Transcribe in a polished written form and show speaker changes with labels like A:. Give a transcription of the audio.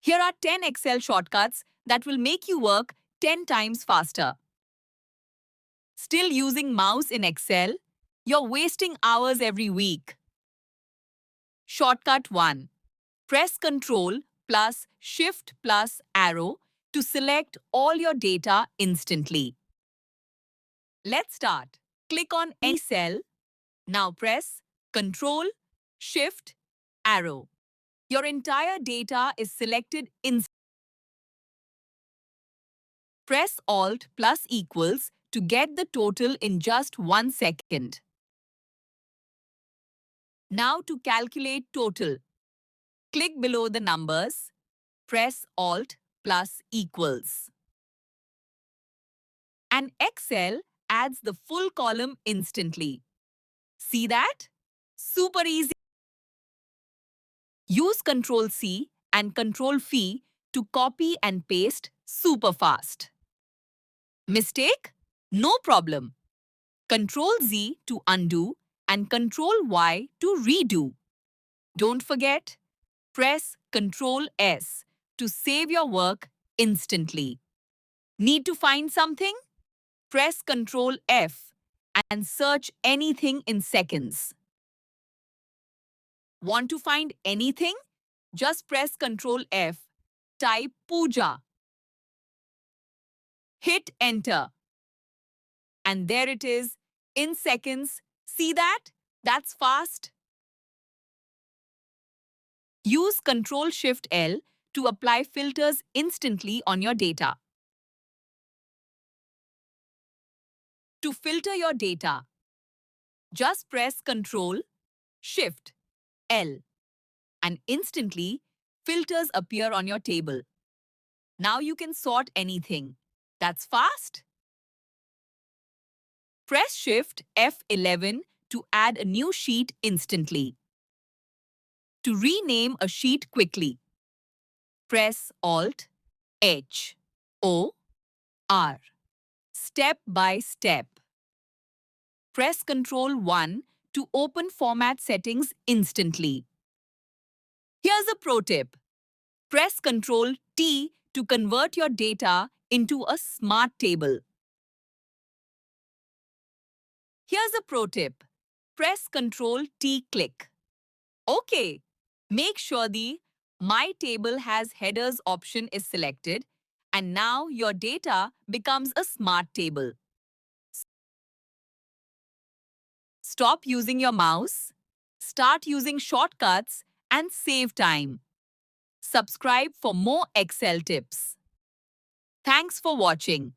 A: Here are 10 Excel shortcuts that will make you work 10 times faster. Still using mouse in Excel? You're wasting hours every week. Shortcut 1. Press Ctrl plus Shift plus Arrow to select all your data instantly. Let's start. Click on any cell. Now press Ctrl Shift Arrow. Your entire data is selected instantly. Press Alt plus equals to get the total in just 1 second. Now to calculate total, click below the numbers, press Alt plus equals. And Excel adds the full column instantly. See that? Super easy. Use Ctrl C and Ctrl F to copy and paste super fast. Mistake? No problem. Ctrl Z to undo and Ctrl Y to redo. Don't forget, press Ctrl S to save your work instantly. Need to find something? Press Ctrl F and search anything in seconds. Want to find anything? Just press Ctrl F, type Puja. Hit Enter. And there it is, in seconds. See that? That's fast. Use Ctrl Shift L to apply filters instantly on your data. To filter your data, just press Ctrl Shift L and instantly filters appear on your table. Now you can sort anything. That's fast. Press Shift F11 to add a new sheet instantly. To rename a sheet quickly, press Alt H O R. Step by step. Press Ctrl 1 to open format settings instantly. Here's a pro tip. Press Ctrl T to convert your data into a smart table. Here's a pro tip. Press Ctrl T click. OK. Make sure the My Table has headers option is selected, and now your data becomes a smart table. Stop using your mouse, start using shortcuts, and save time. Subscribe for more Excel tips. Thanks for watching.